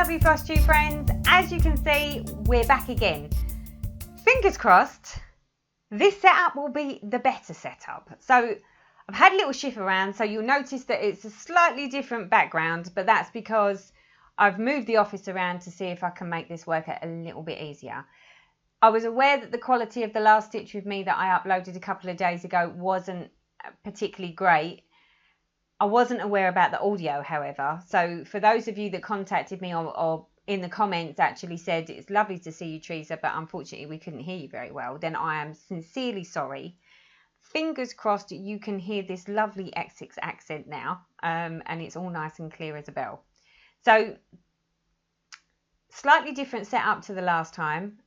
lovely Flosstube friends, as you can see, we're back again. Fingers crossed, this setup will be the better setup. So I've had a little shift around, so you'll notice that it's a slightly different background, but that's because I've moved the office around to see if I can make this work a little bit easier. I was aware that the quality of the last stitch with me that I uploaded a couple of days ago wasn't particularly great. I wasn't aware about the audio, however. So for those of you that contacted me or in the comments actually said, it's lovely to see you, Teresa, but unfortunately we couldn't hear you very well, then I am sincerely sorry. Fingers crossed you can hear this lovely Essex accent now, and it's all nice and clear as a bell. So slightly different setup to the last time.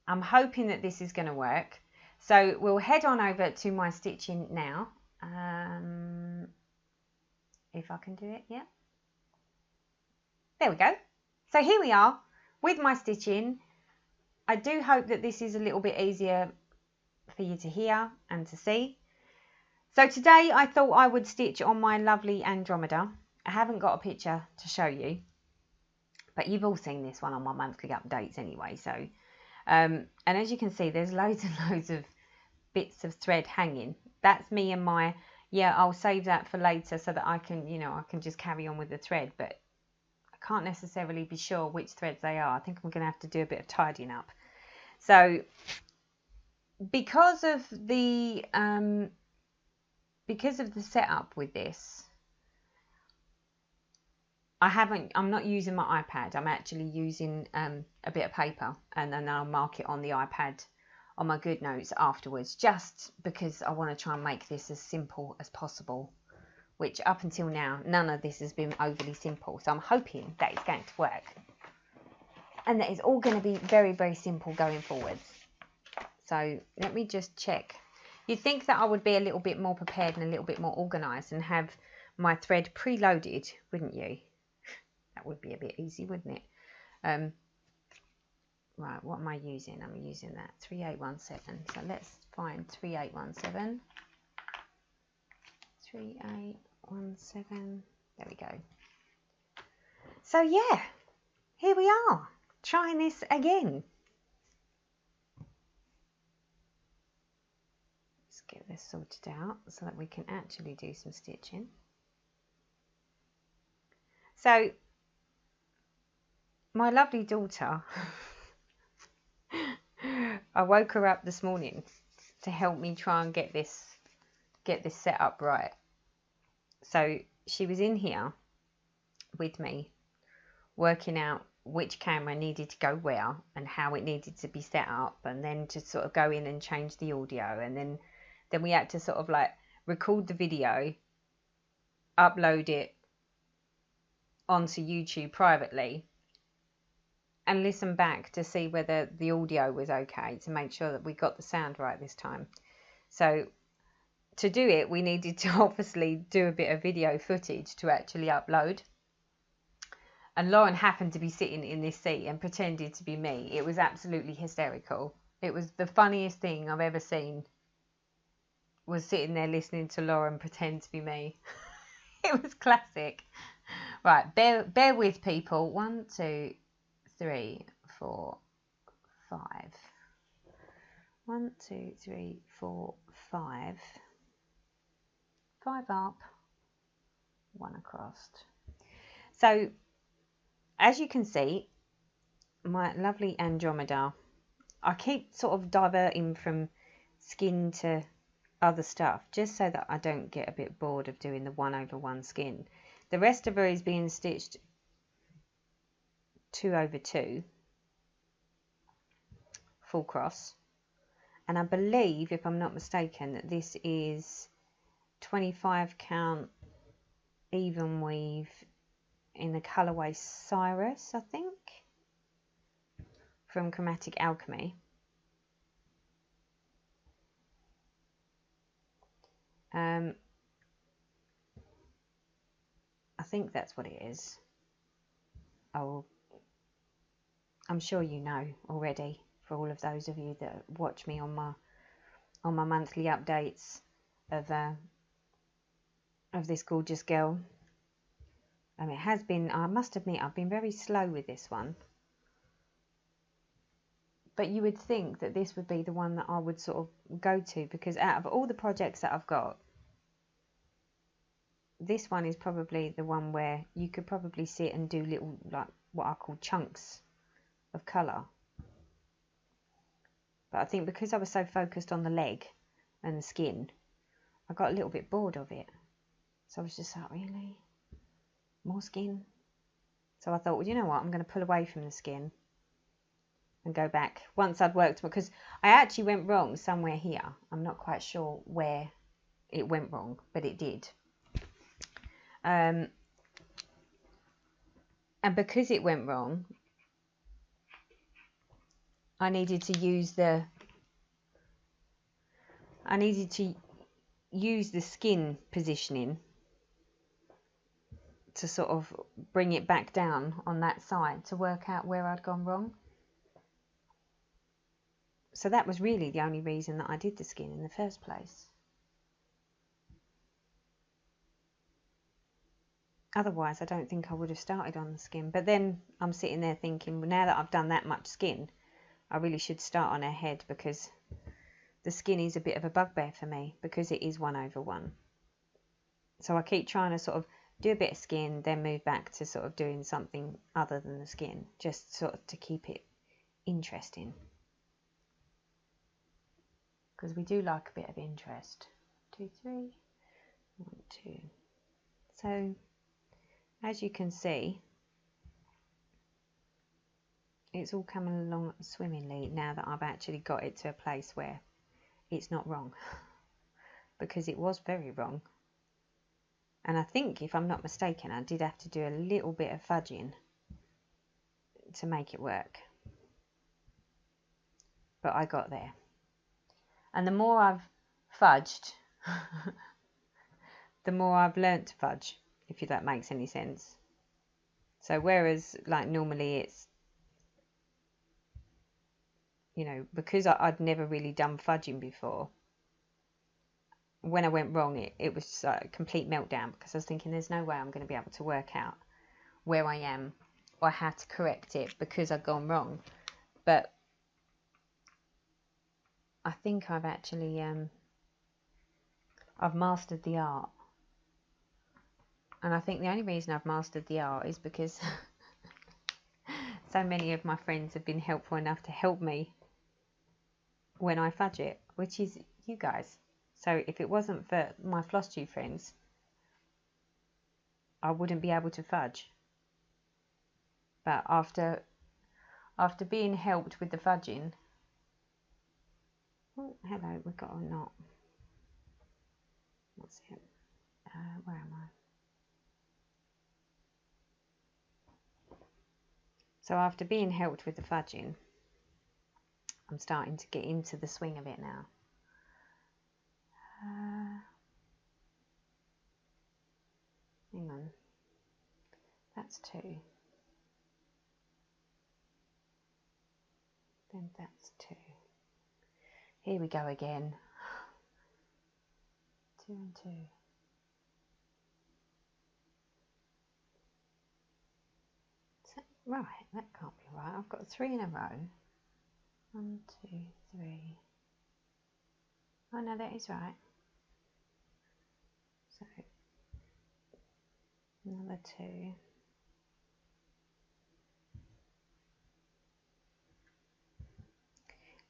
I'm hoping that this is going to work. So we'll head on over to my stitching now. If I can do it, yeah. There we go. So here we are with my stitching. I do hope that this is a little bit easier for you to hear and to see. So today I thought I would stitch on my lovely Andromeda. I haven't got a picture to show you, but you've all seen this one on my monthly updates anyway. So, and as you can see, there's loads and loads of bits of thread hanging. That's me and my, yeah, I'll save that for later so that I can, you know, I can just carry on with the thread, but I can't necessarily be sure which threads they are. I think I'm going to have to do a bit of tidying up. So because of the setup with this, I'm not using my iPad. I'm actually using a bit of paper, and then I'll mark it on the iPad on my good notes afterwards, just because I want to try and make this as simple as possible, which up until now none of this has been overly simple. So I'm hoping that it's going to work and that it's all going to be very, very simple going forwards. So let me just check. You'd think that I would be a little bit more prepared and a little bit more organised and have my thread preloaded, wouldn't you? That would be a bit easy, wouldn't it? Right, what am I using? I'm using that 3817. So let's find 3817. 3817. There we go. So yeah, here we are, trying this again. Let's get this sorted out so that we can actually do some stitching. So my lovely daughter, I woke her up this morning to help me try and get this set up right. So she was in here with me working out which camera needed to go where and how it needed to be set up, and then to sort of go in and change the audio, and then we had to sort of like record the video, upload it onto YouTube privately, and listen back to see whether the audio was okay, to make sure that we got the sound right this time. So to do it, we needed to obviously do a bit of video footage to actually upload. And Lauren happened to be sitting in this seat and pretended to be me. It was absolutely hysterical. It was the funniest thing I've ever seen, was sitting there listening to Lauren pretend to be me. It was classic. Right, bear with, people. 1, 2, 3, 4, 5. 1, 2, 3, 4, 5. 5 up, 1 across. So as you can see, my lovely Andromeda, I keep sort of diverting from skin to other stuff just so that I don't get a bit bored of doing the 1/1 skin. The rest of her is being stitched 2/2 full cross, and I believe, if I'm not mistaken, that this is 25 count even weave in the colourway Cyrus, I think, from Chromatic Alchemy. I think that's what it is. I'm sure you know already, for all of those of you that watch me on my monthly updates of this gorgeous girl. It has been, I must admit, I've been very slow with this one. But you would think that this would be the one that I would sort of go to, because out of all the projects that I've got, this one is probably the one where you could probably sit and do little, like what I call chunks of colour. But I think because I was so focused on the leg and the skin, I got a little bit bored of it. So I was just like, really? More skin? So I thought, well, you know what? I'm going to pull away from the skin and go back once I'd worked, because I actually went wrong somewhere here. I'm not quite sure where it went wrong, but it did. And because it went wrong, I needed to use the skin positioning to sort of bring it back down on that side to work out where I'd gone wrong. So that was really the only reason that I did the skin in the first place. Otherwise, I don't think I would have started on the skin. But then I'm sitting there thinking, well, now that I've done that much skin, I really should start on her head, because the skin is a bit of a bugbear for me, because it is 1/1. So I keep trying to sort of do a bit of skin, then move back to sort of doing something other than the skin, just sort of to keep it interesting. Because we do like a bit of interest. 2, 3, 1, 2. So, as you can see, it's all coming along swimmingly now that I've actually got it to a place where it's not wrong. Because it was very wrong. And I think, if I'm not mistaken, I did have to do a little bit of fudging to make it work. But I got there. And the more I've fudged, the more I've learnt to fudge, if that makes any sense. So whereas, like, normally it's, you know, because I'd never really done fudging before, when I went wrong, it was just a complete meltdown, because I was thinking there's no way I'm going to be able to work out where I am or how to correct it because I've gone wrong. But I think I've actually I've mastered the art. And I think the only reason I've mastered the art is because so many of my friends have been helpful enough to help me when I fudge it, which is you guys. So if it wasn't for my Flosstube friends, I wouldn't be able to fudge. But after being helped with the fudging, oh, hello, we've got a knot. What's it? Where am I? So after being helped with the fudging, I'm starting to get into the swing of it now. Hang on. That's 2. Then that's 2. Here we go again. 2 and 2. Right, that can't be right. I've got 3 in a row. 1, 2, 3. Oh no, that is right. So another 2.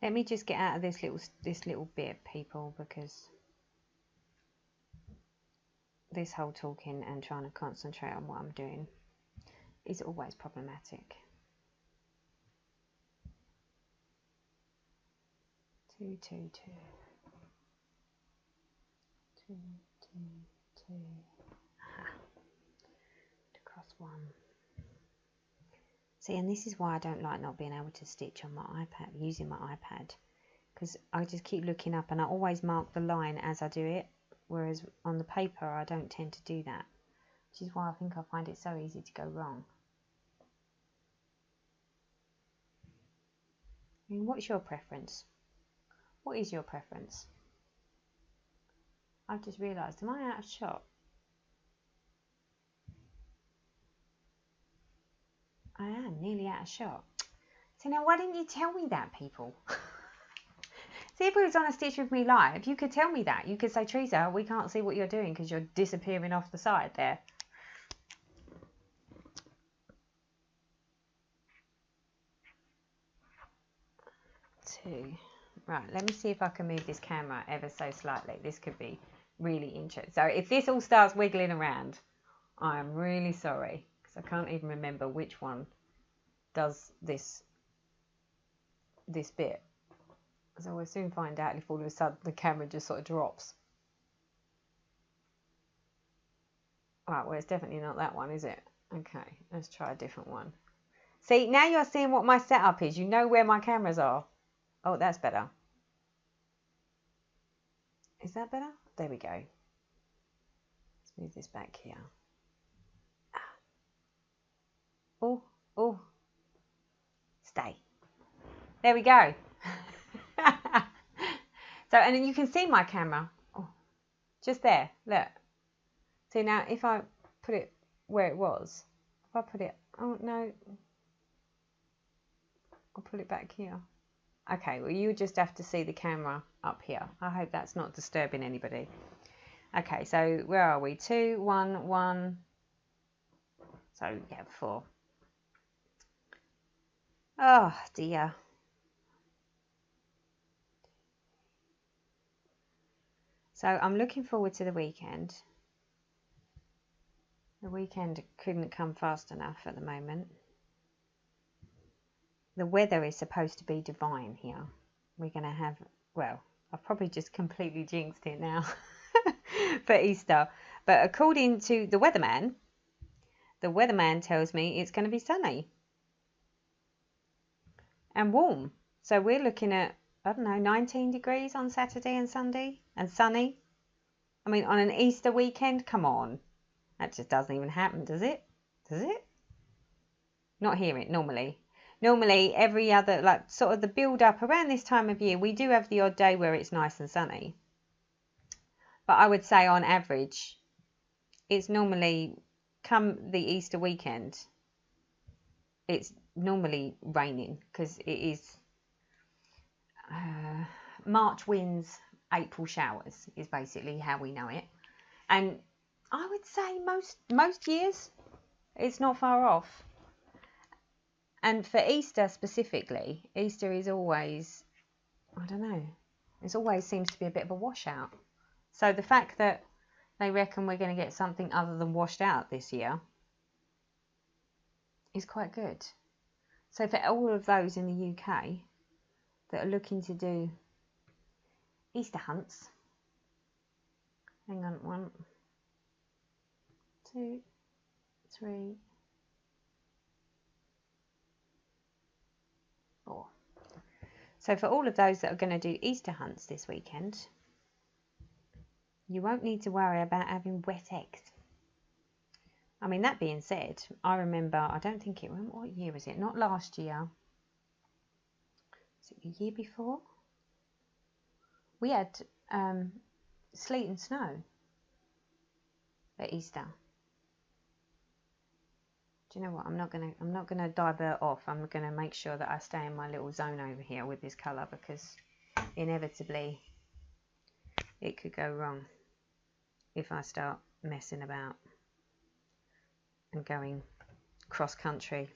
Let me just get out of this little bit, people, because this whole talking and trying to concentrate on what I'm doing is always problematic. 2, 2, 2. 2, 2, 2. Aha. To cross 1. See, and this is why I don't like not being able to stitch on my iPad, using my iPad, because I just keep looking up and I always mark the line as I do it, whereas on the paper I don't tend to do that, which is why I think I find it so easy to go wrong. I mean, what's your preference? What is your preference? I've just realised, am I out of shot? I am nearly out of shot. So now, why didn't you tell me that, people? See, if it was on a Stitch With Me live, you could tell me that. You could say, Teresa, we can't see what you're doing because you're disappearing off the side there. Two. Right, let me see if I can move this camera ever so slightly. This could be really interesting. So if this all starts wiggling around, I am really sorry because I can't even remember which one does this bit. So we'll soon find out if all of a sudden the camera just sort of drops. Right, well, it's definitely not that one, is it? Okay, let's try a different one. See, now you're seeing what my setup is. You know where my cameras are. Oh, that's better. Is that better? There we go. Let's move this back here. Oh, oh. Stay. There we go. So, and then you can see my camera. Oh, just there. Look. See, now if I put it where it was, if I put it, oh no, I'll put it back here. Okay, well, you just have to see the camera up here. I hope that's not disturbing anybody. Okay, so where are we? 2, 1, 1. So, yeah, 4. Oh, dear. So, I'm looking forward to the weekend. The weekend couldn't come fast enough at the moment. The weather is supposed to be divine here. We're going to have, well, I've probably just completely jinxed it now for Easter. But according to the weatherman tells me it's going to be sunny and warm. So we're looking at, I don't know, 19 degrees on Saturday and Sunday and sunny. I mean, on an Easter weekend, come on. That just doesn't even happen, does it? Does it? Not here, it normally. Normally, every other, like sort of the build up around this time of year, we do have the odd day where it's nice and sunny. But I would say on average, it's normally come the Easter weekend, it's normally raining because it is March winds, April showers is basically how we know it. And I would say most years, it's not far off. And for Easter specifically, Easter is always, I don't know, it always seems to be a bit of a washout. So the fact that they reckon we're going to get something other than washed out this year is quite good. So for all of those in the UK that are looking to do Easter hunts, hang on, 1, 2, 3, 4. So for all of those that are going to do Easter hunts this weekend, you won't need to worry about having wet eggs. I mean, that being said, I remember, I don't think it, what year was it? Not last year. Was it the year before? We had sleet and snow at Easter. Do you know what? I'm not gonna divert off. I'm gonna make sure that I stay in my little zone over here with this colour, because inevitably it could go wrong if I start messing about and going cross country,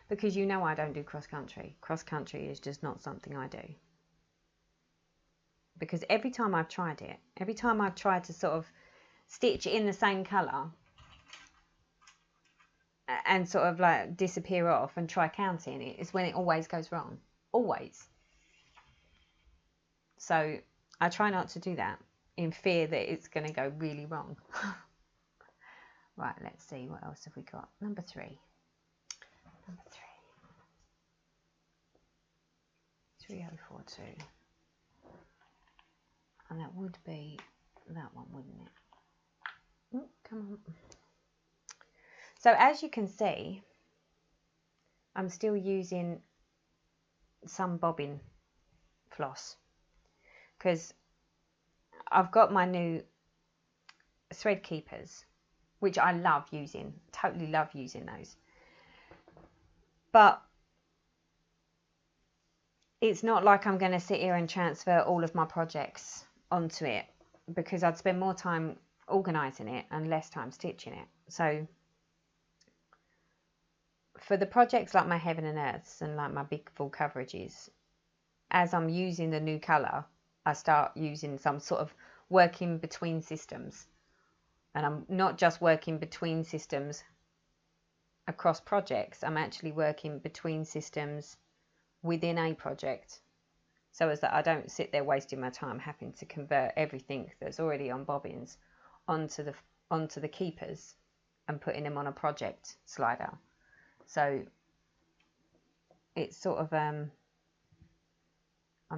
because you know I don't do cross country. Cross country is just not something I do, because every time I've tried it, every time I've tried to sort of stitch in the same colour and sort of like disappear off and try counting it, is when it always goes wrong. Always. So I try not to do that in fear that it's going to go really wrong. Right, let's see, what else have we got? Number 3. Number 3. 3042. And that would be that one, wouldn't it? Oh, come on. So as you can see, I'm still using some bobbin floss, because I've got my new thread keepers, which I love using, totally love using those. But it's not like I'm going to sit here and transfer all of my projects onto it, because I'd spend more time organising it and less time stitching it. So for the projects like my Heaven and Earths and like my big full coverages, as I'm using the new colour, I start using some sort of working between systems. And I'm not just working between systems across projects, I'm actually working between systems within a project, so as that I don't sit there wasting my time having to convert everything that's already on bobbins onto the keepers and putting them on a project slider. So it's sort of I'm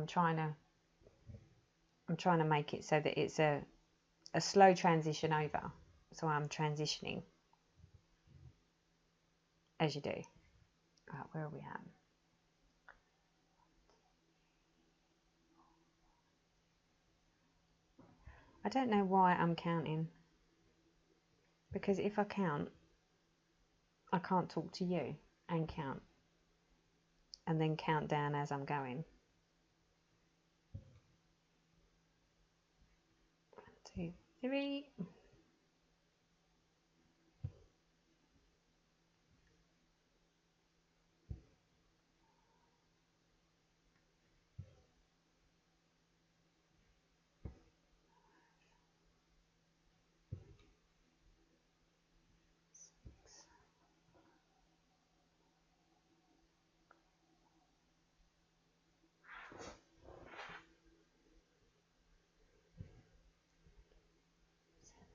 trying to make it so that it's a slow transition over. So I'm transitioning as you do. Right, where are we at? I don't know why I'm counting, because if I count, I can't talk to you and count, and then count down as I'm going. 1, 2, 3.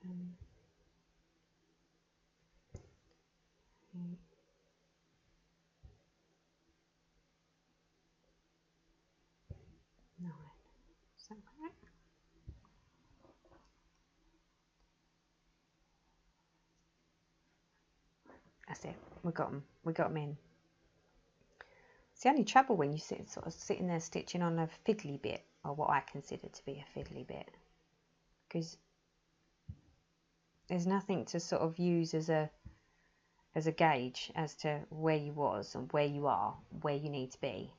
Seven, 8, 9. Is that right? That's it. We got them. We got them in. It's the only trouble when you sort of sitting there stitching on a fiddly bit, or what I consider to be a fiddly bit, because there's nothing to sort of use as a gauge as to where you was and where you are, where you need to be.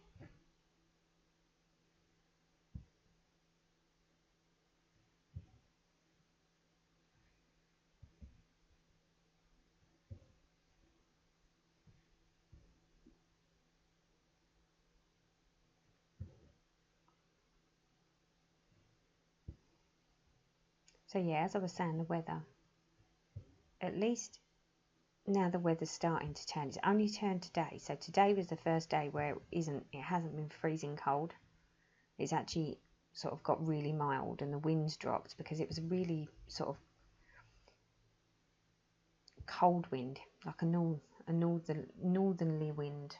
So yeah, as I was saying, the weather, at least now the weather's starting to turn. It's only turned today, so today was the first day where it hasn't been freezing cold. It's actually sort of got really mild, and the wind's dropped, because it was a really sort of cold wind, like a northerly wind,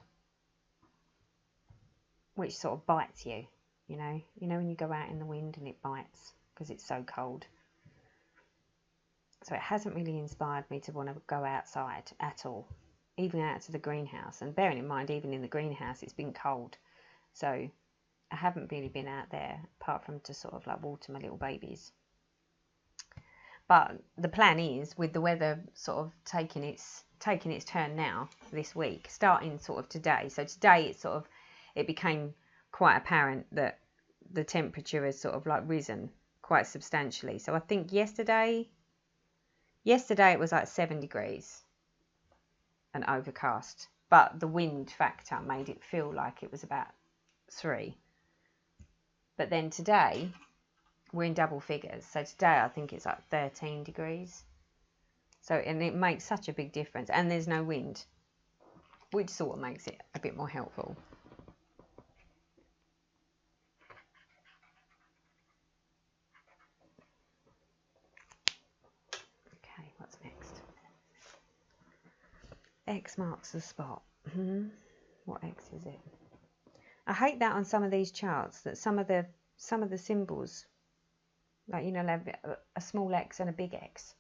which sort of bites you, you know when you go out in the wind and it bites because it's so cold. So it hasn't really inspired me to want to go outside at all, even out to the greenhouse. And bearing in mind, even in the greenhouse, it's been cold. So I haven't really been out there, apart from to sort of like water my little babies. But the plan is, with the weather sort of taking its turn now this week, starting sort of today. So today it became quite apparent that the temperature has sort of like risen quite substantially. So I think yesterday it was like 7 degrees and overcast, but the wind factor made it feel like it was about 3. But then today we're in double figures. So today I think it's like 13 degrees. So, and it makes such a big difference. And there's no wind, which sort of makes it a bit more helpful. Okay, what's next? X marks the spot. What X is it? I hate that on some of these charts, that some of the symbols, like, you know, have a small X and a big X.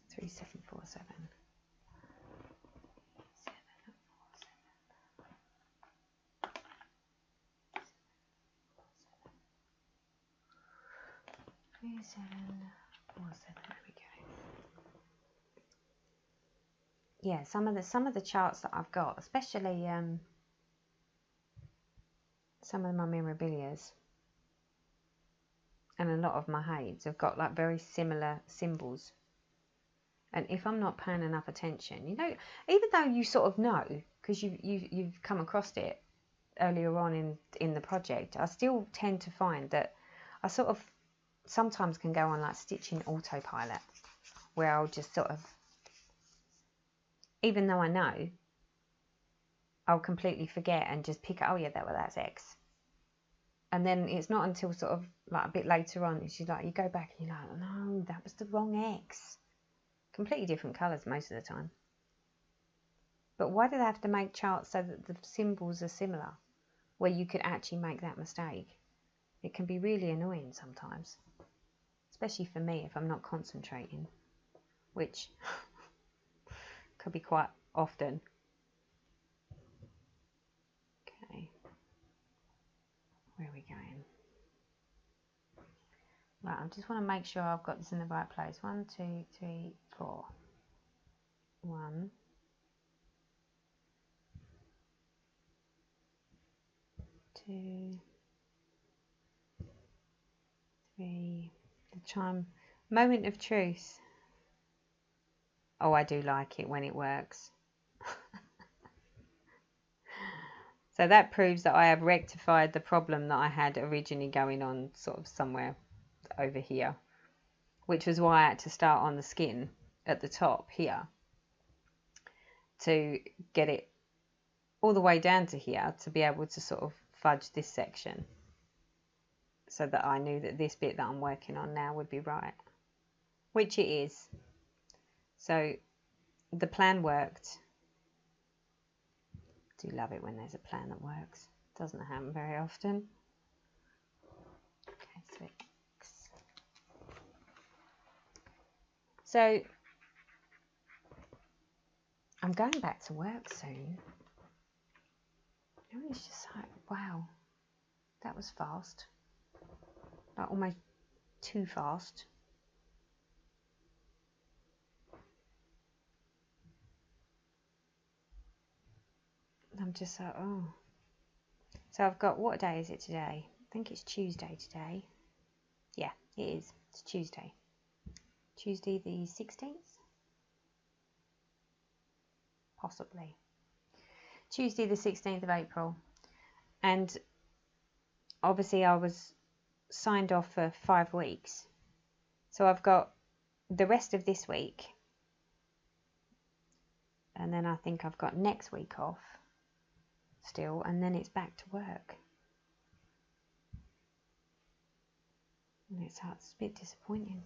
3, 7, 4, 7. 3, 7, 4, 7. There we go. yeah, some of the charts that I've got, especially some of my memorabilias and a lot of my haids have got like very similar symbols. And if I'm not paying enough attention, you know, even though you sort of know because you've come across it earlier on in the project, I still tend to find that I sort of sometimes can go on like stitching autopilot, where I'll just sort of, even though I know, I'll completely forget and just pick, oh yeah, that's X. And then it's not until sort of like a bit later on, it's like you go back and you're like, no, that was the wrong X. Completely different colours most of the time. But why do they have to make charts so that the symbols are similar, where you could actually make that mistake? It can be really annoying sometimes, especially for me if I'm not concentrating, which could be quite often. Okay, where are we going? Right, I just want to make sure I've got this in the right place. 1, 2, 3, 4. 1, 2, 3. The chime. Moment of truth. Oh, I do like it when it works. So that proves that I have rectified the problem that I had originally going on sort of somewhere over here, which was why I had to start on the skin at the top here to get it all the way down to here to be able to sort of fudge this section so that I knew that this bit that I'm working on now would be right, which it is. So the plan worked. I do love it when there's a plan that works. Doesn't happen very often. Okay, so I'm going back to work soon. And it's just like, wow, that was fast. Like almost too fast. I'm just like, oh. So I've got, what day is it today? I think it's Tuesday today. Yeah, it is. It's Tuesday. Tuesday the 16th? Possibly. Tuesday the 16th of April. And obviously I was signed off for 5 weeks. So I've got the rest of this week. And then I think I've got next week off still. And then it's back to work. And it's a bit disappointing.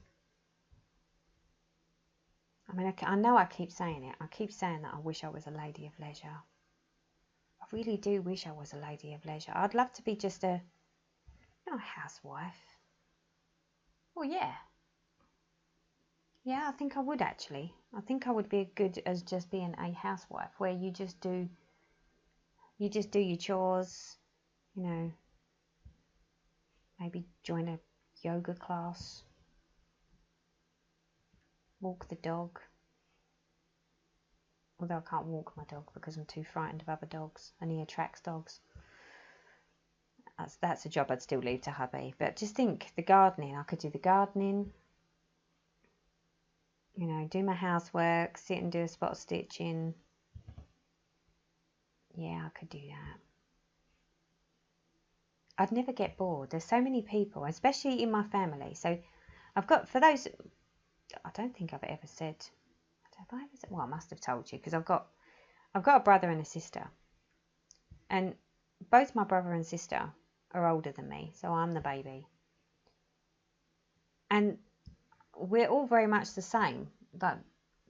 I mean, I know I keep saying it. I keep saying that I wish I was a lady of leisure. I really do wish I was a lady of leisure. I'd love to be just a housewife. Well, yeah. Yeah, I think I would actually. I think I would be good as just being a housewife, where you just do your chores, you know, maybe join a yoga class, walk the dog. Although I can't walk my dog because I'm too frightened of other dogs, and he attracts dogs. That's a job I'd still leave to hubby. But just think, the gardening, I could do the gardening, you know, do my housework, sit and do a spot of stitching. Yeah, I could do that. I'd never get bored. There's so many people, especially in my family. So I've got, for those, I don't think I've ever said, well, I must have told you, because I've got a brother and a sister. And both my brother and sister are older than me, so I'm the baby. And we're all very much the same. But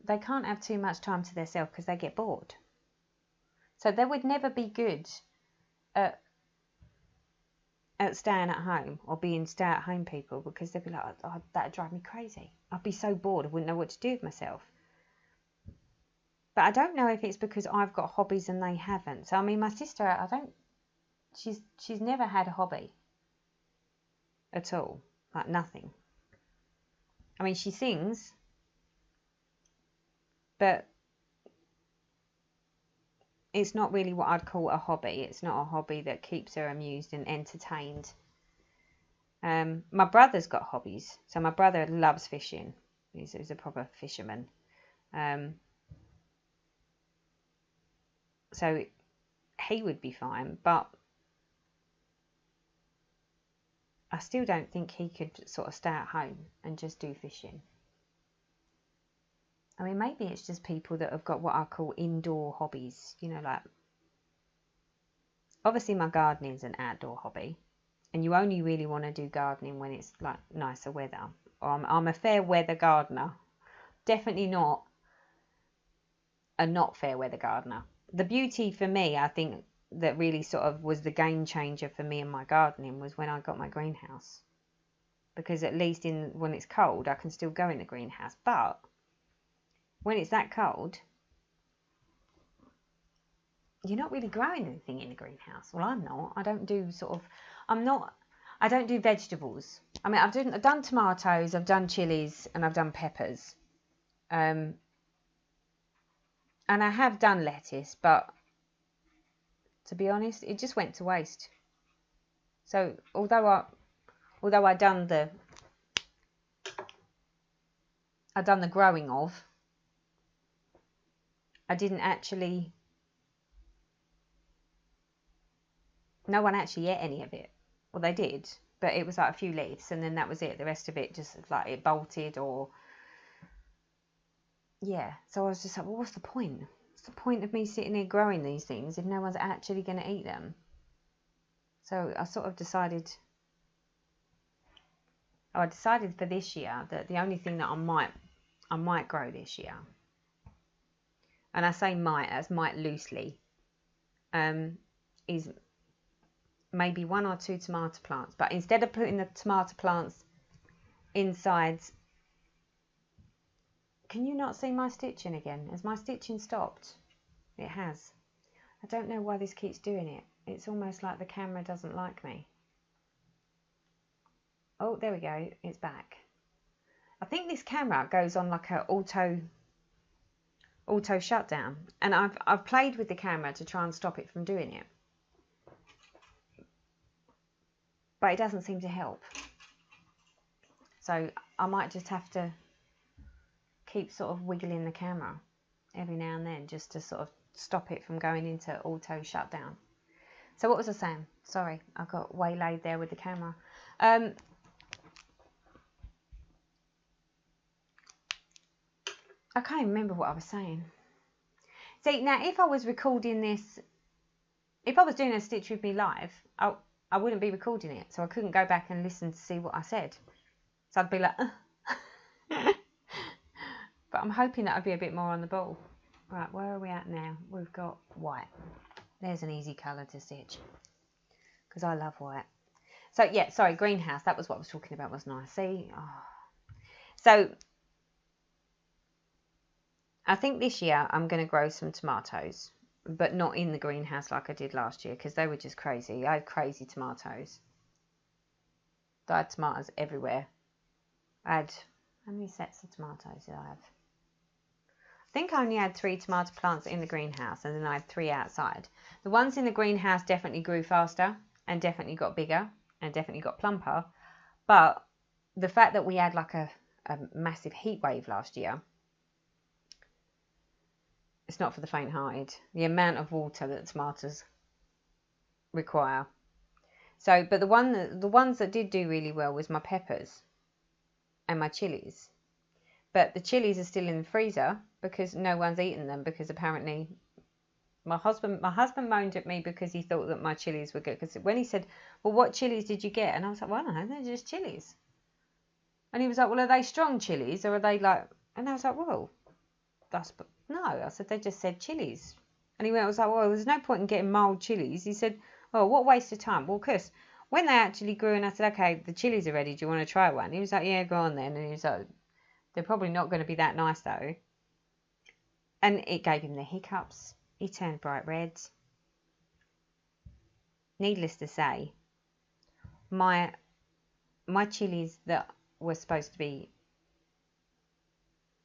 they can't have too much time to themselves because they get bored. So they would never be good at staying at home or being stay-at-home people, because they'd be like, oh, that'd drive me crazy. I'd be so bored I wouldn't know what to do with myself. But I don't know if it's because I've got hobbies and they haven't. So I mean, my sister, she's never had a hobby at all, like nothing. I mean, she sings, but it's not really what I'd call a hobby. It's not a hobby that keeps her amused and entertained. My brother's got hobbies. So my brother loves fishing. He's a proper fisherman. So he would be fine, but I still don't think he could sort of stay at home and just do fishing. I mean, maybe it's just people that have got what I call indoor hobbies, you know, like, obviously my gardening's an outdoor hobby, and you only really want to do gardening when it's like nicer weather. I'm a fair weather gardener, definitely not a not fair weather gardener. The beauty for me, I think, that really sort of was the game changer for me in my gardening was when I got my greenhouse, because at least when it's cold I can still go in the greenhouse, but when it's that cold you're not really growing anything in the greenhouse. Well, I'm not. I don't do vegetables. I mean, I've done tomatoes, I've done chilies, and I've done peppers. And I have done lettuce, but to be honest, it just went to waste. So although I done the growing of, I didn't actually. No one actually ate any of it. Well, they did, but it was like a few leaves, and then that was it. The rest of it just like it bolted or. Yeah, so I was just like, well, what's the point? What's the point of me sitting here growing these things if no one's actually going to eat them? So I sort of decided for this year that the only thing that I might grow this year, and I say might loosely, is maybe 1 or 2 tomato plants. But instead of putting the tomato plants inside, can you not see my stitching again? Has my stitching stopped? It has. I don't know why this keeps doing it. It's almost like the camera doesn't like me. Oh, there we go. It's back. I think this camera goes on like a auto shutdown, and I've played with the camera to try and stop it from doing it, but it doesn't seem to help. So I might just have to keep sort of wiggling the camera every now and then just to sort of stop it from going into auto shutdown. So what was I saying? Sorry, I got waylaid there with the camera. I can't remember what I was saying. See, now if I was recording this, if I was doing a Stitch With Me live, I wouldn't be recording it, so I couldn't go back and listen to see what I said. So I'd be like, But I'm hoping that I'd be a bit more on the ball. Right, where are we at now? We've got white. There's an easy colour to stitch, because I love white. So yeah, sorry, greenhouse. That was what I was talking about, wasn't I? See? Oh. So I think this year I'm going to grow some tomatoes, but not in the greenhouse like I did last year, because they were just crazy. I had crazy tomatoes. I had tomatoes everywhere. I had, how many sets of tomatoes did I have? I think I only had 3 tomato plants in the greenhouse, and then I had 3 outside. The ones in the greenhouse definitely grew faster and definitely got bigger and definitely got plumper. But the fact that we had like a massive heat wave last year, it's not for the faint-hearted. The amount of water that tomatoes require. So, but the ones that did do really well was my peppers and my chilies. But the chilies are still in the freezer because no one's eaten them, because apparently my husband moaned at me because he thought that my chilies were good. Because when he said, well, what chilies did you get? And I was like, well, I don't know, they're just chilies. And he was like, well, are they strong chilies or are they like... And I was like, well, no. I said, they just said chilies. And he went, I was like, well, there's no point in getting mild chilies. He said, oh, what waste of time. Well, because when they actually grew and I said, okay, the chilies are ready, do you want to try one? He was like, yeah, go on then. And he was like, they're probably not going to be that nice though. And it gave him the hiccups. He turned bright red. Needless to say, my chilies that were supposed to be,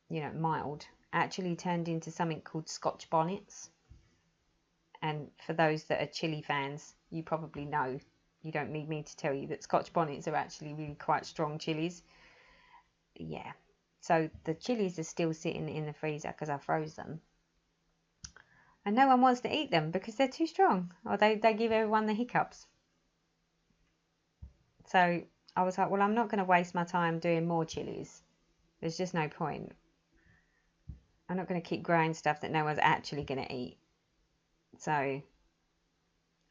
you know, mild, actually turned into something called Scotch bonnets. And for those that are chilli fans, you probably know, you don't need me to tell you, that Scotch bonnets are actually really quite strong chilies. Yeah, so the chilies are still sitting in the freezer because I froze them. And no one wants to eat them because they're too strong, or they give everyone the hiccups. So I was like, well, I'm not going to waste my time doing more chilies. There's just no point. I'm not going to keep growing stuff that no one's actually going to eat. So,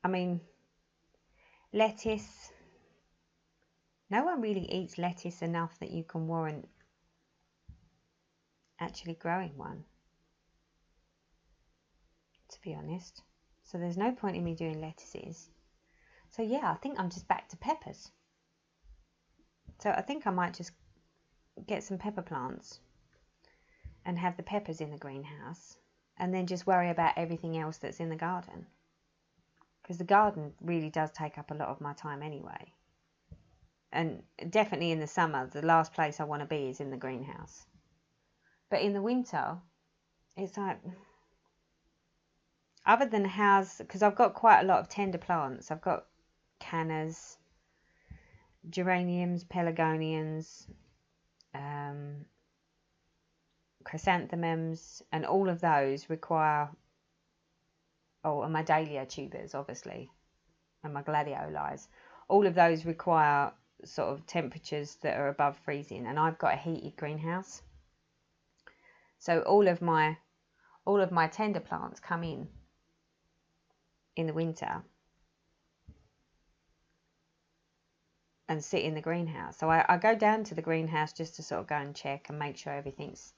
I mean, lettuce. No one really eats lettuce enough that you can warrant actually growing one, to be honest. So there's no point in me doing lettuces. So yeah, I think I'm just back to peppers. So I think I might just get some pepper plants and have the peppers in the greenhouse, and then just worry about everything else that's in the garden. Because the garden really does take up a lot of my time anyway. And definitely in the summer, the last place I want to be is in the greenhouse. But in the winter, it's like, other than house, because I've got quite a lot of tender plants. I've got cannas, geraniums, pelargonians, chrysanthemums, and all of those require, and my dahlia tubers, obviously, and my gladiolus. All of those require sort of temperatures that are above freezing, and I've got a heated greenhouse. So all of my tender plants come in the winter and sit in the greenhouse. So I go down to the greenhouse just to sort of go and check and make sure everything's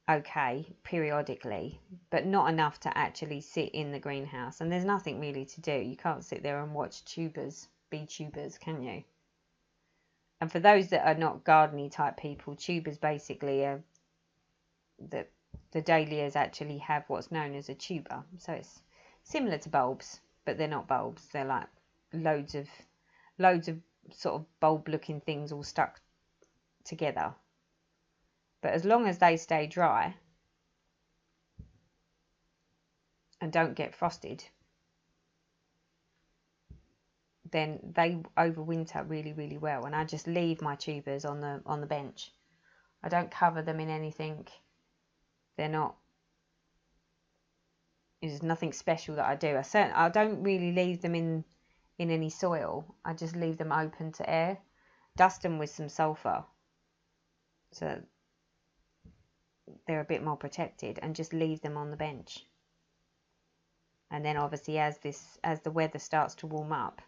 okay periodically, but not enough to actually sit in the greenhouse. And there's nothing really to do. You can't sit there and watch tubers be tubers, can you? And for those that are not gardening type people, tubers basically are the dahlias actually have what's known as a tuber. So it's similar to bulbs, but they're not bulbs. They're like loads of sort of bulb looking things all stuck together. But as long as they stay dry and don't get frosted, then they overwinter really, really well. And I just leave my tubers on the bench. I don't cover them in anything. There's nothing special that I do. I don't really leave them in any soil. I just leave them open to air. Dust them with some sulfur, so they're a bit more protected, and just leave them on the bench. And then obviously as the weather starts to warm up,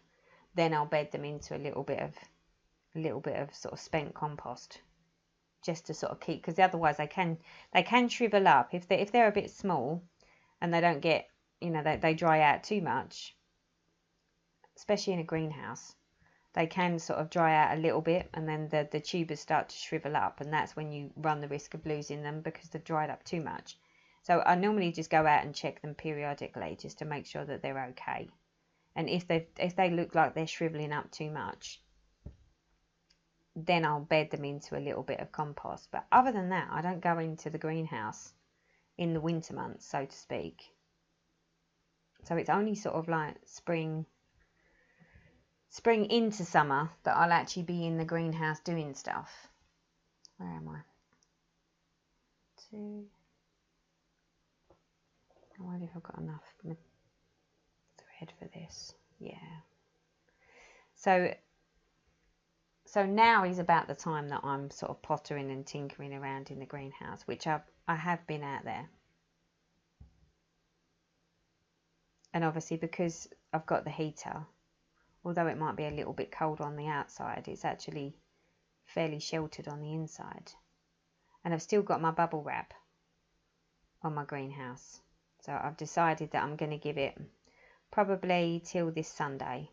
then I'll bed them into a little bit of sort of spent compost, just to sort of keep, because otherwise they can shrivel up if they're a bit small and they don't get, they dry out too much, especially in a greenhouse. They can sort of dry out a little bit, and then the tubers start to shrivel up, and that's when you run the risk of losing them because they've dried up too much. So I normally just go out and check them periodically just to make sure that they're okay. And if they look like they're shriveling up too much, then I'll bed them into a little bit of compost. But other than that, I don't go into the greenhouse in the winter months, so to speak. So it's only sort of like spring into summer that I'll actually be in the greenhouse doing stuff. Where am I? I wonder if I've got enough thread for this. Yeah. So now is about the time that I'm sort of pottering and tinkering around in the greenhouse, which I have been out there. And obviously because I've got the heater, although it might be a little bit cold on the outside, it's actually fairly sheltered on the inside. And I've still got my bubble wrap on my greenhouse. So I've decided that I'm going to give it probably till this Sunday.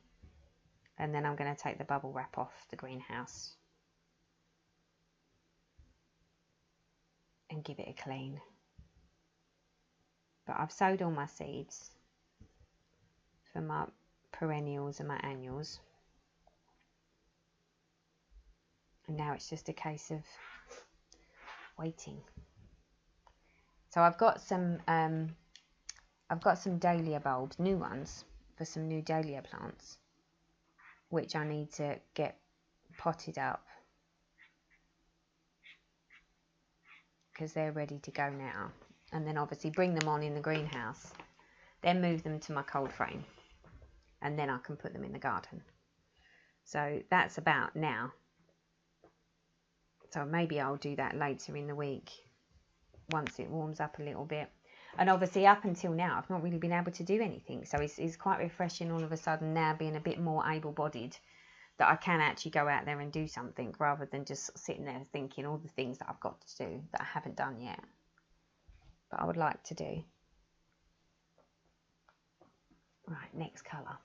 And then I'm going to take the bubble wrap off the greenhouse and give it a clean. But I've sowed all my seeds for my perennials and my annuals. And now it's just a case of waiting. So I've got some I've got some dahlia bulbs, new ones, for some new dahlia plants, which I need to get potted up because they're ready to go now. And then obviously bring them on in the greenhouse, then move them to my cold frame, and then I can put them in the garden. So that's about now. So maybe I'll do that later in the week once it warms up a little bit. And obviously up until now I've not really been able to do anything, so it's quite refreshing all of a sudden now, being a bit more able-bodied, that I can actually go out there and do something rather than just sitting there thinking all the things that I've got to do that I haven't done yet, but I would like to do. Right, next colour,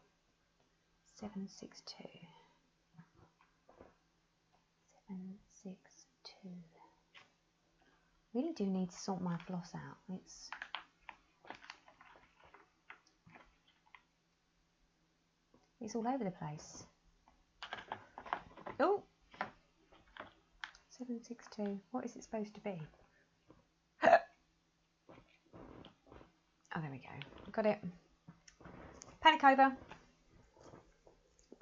762. 762. Really do need to sort my floss out. It's all over the place. Oh, 762. What is it supposed to be? Oh, there we go. Got it. Panic over.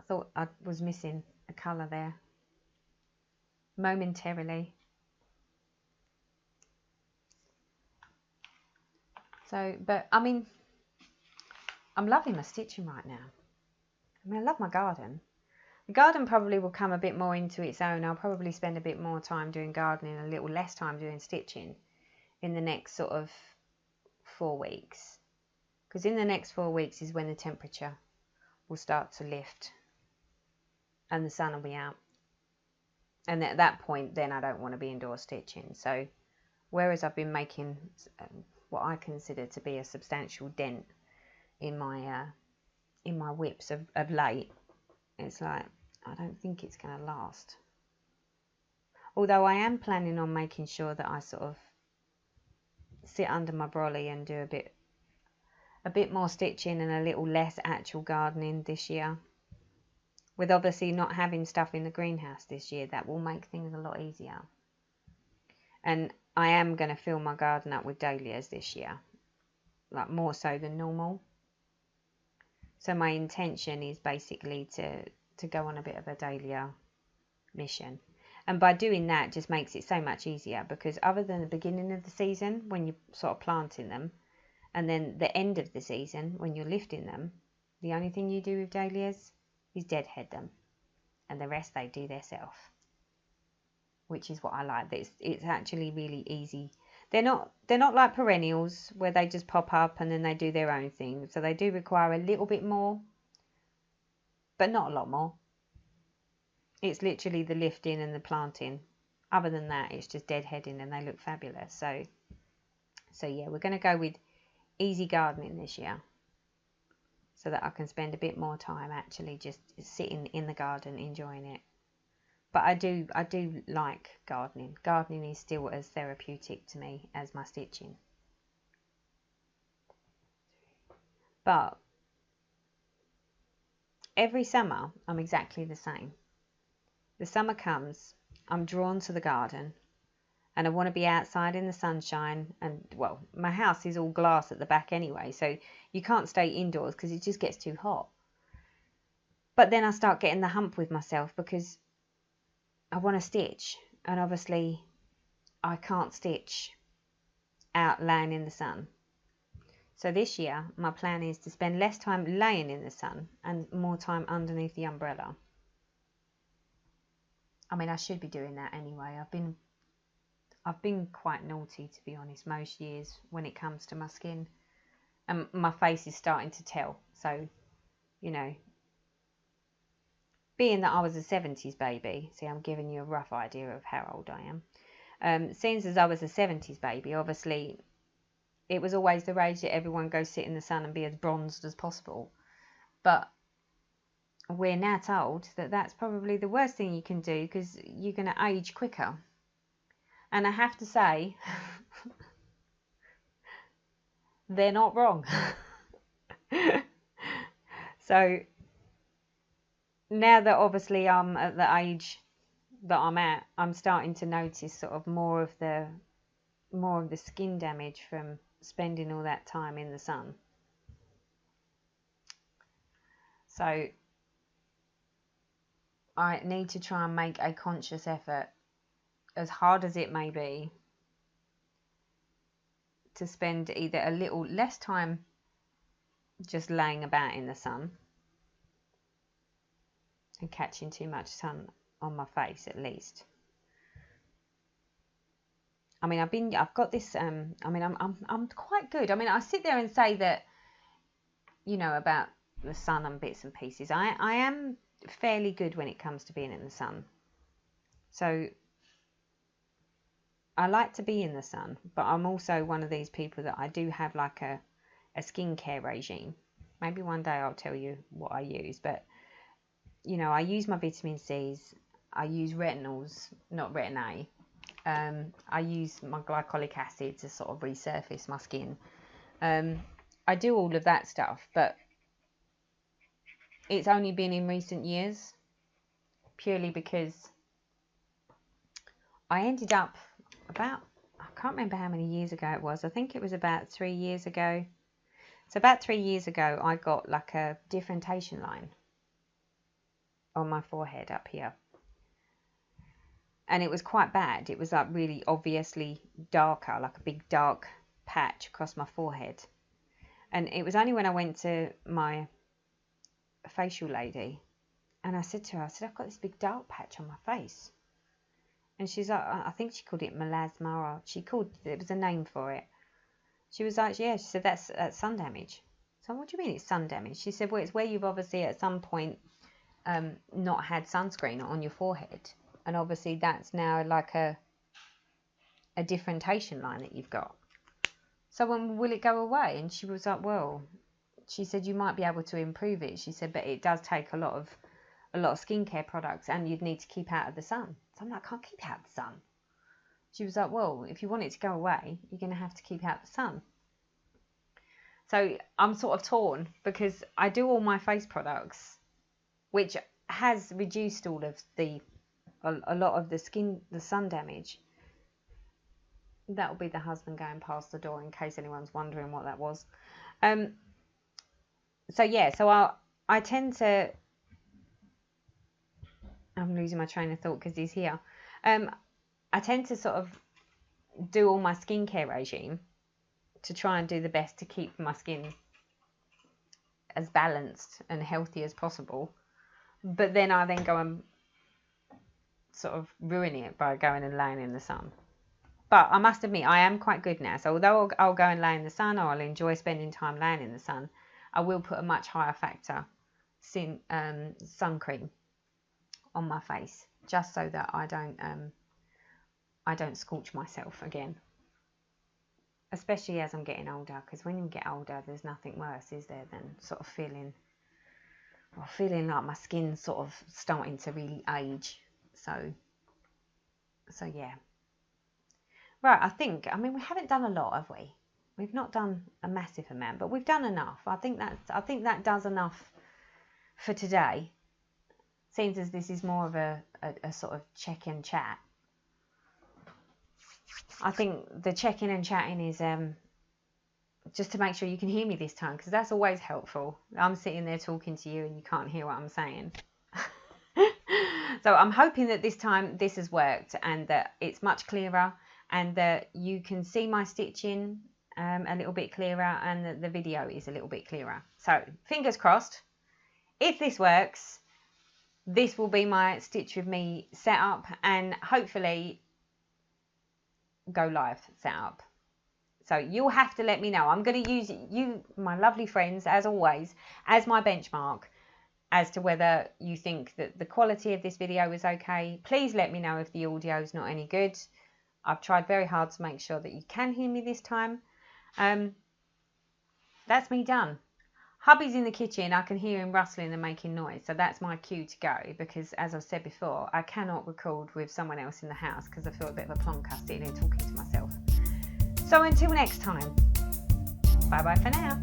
I thought I was missing a colour there momentarily. So, but I mean, I'm loving my stitching right now. I mean, I love my garden. The garden probably will come a bit more into its own. I'll probably spend a bit more time doing gardening, a little less time doing stitching in the next sort of 4 weeks. Because in the next 4 weeks is when the temperature will start to lift and the sun will be out. And at that point, then I don't want to be indoor stitching. So whereas I've been making what I consider to be a substantial dent in my whips of late, it's like, I don't think it's going to last. Although I am planning on making sure that I sort of sit under my brolly and do a bit more stitching and a little less actual gardening this year. With obviously not having stuff in the greenhouse this year, that will make things a lot easier. And I am going to fill my garden up with dahlias this year, like more so than normal. So my intention is basically to go on a bit of a dahlia mission. And by doing that, just makes it so much easier, because other than the beginning of the season, when you're sort of planting them, and then the end of the season, when you're lifting them, the only thing you do with dahlias is deadhead them. And the rest they do themselves, which is what I like. It's actually really easy. They're not like perennials where they just pop up and then they do their own thing. So they do require a little bit more, but not a lot more. It's literally the lifting and the planting. Other than that, it's just deadheading and they look fabulous. So yeah, we're going to go with easy gardening this year, so that I can spend a bit more time actually just sitting in the garden enjoying it. But I do like gardening. Gardening is still as therapeutic to me as my stitching. But every summer I'm exactly the same. The summer comes, I'm drawn to the garden, and I want to be outside in the sunshine. And well, my house is all glass at the back anyway, so you can't stay indoors because it just gets too hot. But then I start getting the hump with myself because I want to stitch, and obviously I can't stitch out laying in the sun. So this year my plan is to spend less time laying in the sun and more time underneath the umbrella. I mean, I should be doing that anyway. I've been quite naughty, to be honest, most years when it comes to my skin, and my face is starting to tell. So, you know, being that I was a 70s baby, see, I'm giving you a rough idea of how old I am. Since as I was a 70s baby, obviously it was always the rage that everyone go sit in the sun and be as bronzed as possible. But we're now told that that's probably the worst thing you can do, because you're going to age quicker. And I have to say, they're not wrong. So now that obviously I'm at the age that I'm at, I'm starting to notice sort of more of the skin damage from spending all that time in the sun. So I need to try and make a conscious effort, as hard as it may be, to spend either a little less time just laying about in the sun and catching too much sun on my face, at least. I mean, I've got this. I mean, I'm quite good. I mean, I sit there and say that, you know, about the sun and bits and pieces. I am fairly good when it comes to being in the sun. So I like to be in the sun, but I'm also one of these people that I do have like a skincare regime. Maybe one day I'll tell you what I use, but you know, I use my vitamin C's. I use retinols, not retin A. I use my glycolic acid to sort of resurface my skin. I do all of that stuff, but it's only been in recent years, purely because I ended up I can't remember how many years ago it was. I think it was about 3 years ago. So about 3 years ago, I got like a differentiation line on my forehead up here. And it was quite bad. It was like really obviously darker, like a big dark patch across my forehead. And it was only when I went to my facial lady and I said to her, I said, I've got this big dark patch on my face. And she's like, I think she called it melasma, or it was a name for it. She was like, yeah, she said, that's sun damage. So what do you mean it's sun damage? She said, well, it's where you've obviously at some point not had sunscreen on your forehead. And obviously that's now like a differentiation line that you've got. So when will it go away? And she was like, well, she said, you might be able to improve it. She said, but it does take a lot of skincare products, and you'd need to keep out of the sun. So I'm like, I can't keep out of the sun. She was like, well, if you want it to go away, you're going to have to keep out the sun. So I'm sort of torn, because I do all my face products, which has reduced all of a lot of the sun damage. That'll be the husband going past the door in case anyone's wondering what that was. So yeah, so I tend to, I'm losing my train of thought because he's here. I tend to sort of do all my skincare regime to try and do the best to keep my skin as balanced and healthy as possible. But then I go and sort of ruin it by going and laying in the sun. But I must admit, I am quite good now. So although I'll go and lay in the sun, or I'll enjoy spending time laying in the sun, I will put a much higher factor sun cream on my face, just so that I don't scorch myself again. Especially as I'm getting older, because when you get older, there's nothing worse, is there, than sort of feeling like my skin's sort of starting to really age. So yeah. Right, I mean, we haven't done a lot, have we? We've not done a massive amount, but we've done enough. I think that does enough for today. Seems as this is more of a sort of check-in chat. I think the check-in and chatting is just to make sure you can hear me this time, because that's always helpful. I'm sitting there talking to you and you can't hear what I'm saying. So I'm hoping that this time this has worked, and that it's much clearer, and that you can see my stitching a little bit clearer, and that the video is a little bit clearer. So fingers crossed. If this works, this will be my Stitch With Me setup, and hopefully go live setup. So you'll have to let me know. I'm going to use you, my lovely friends, as always, as my benchmark as to whether you think that the quality of this video is okay. Please let me know if the audio is not any good. I've tried very hard to make sure that you can hear me this time. That's me done. Hubby's in the kitchen. I can hear him rustling and making noise, so that's my cue to go, because as I've said before, I cannot record with someone else in the house because I feel a bit of a plonker sitting here talking to myself. So until next time, bye bye for now.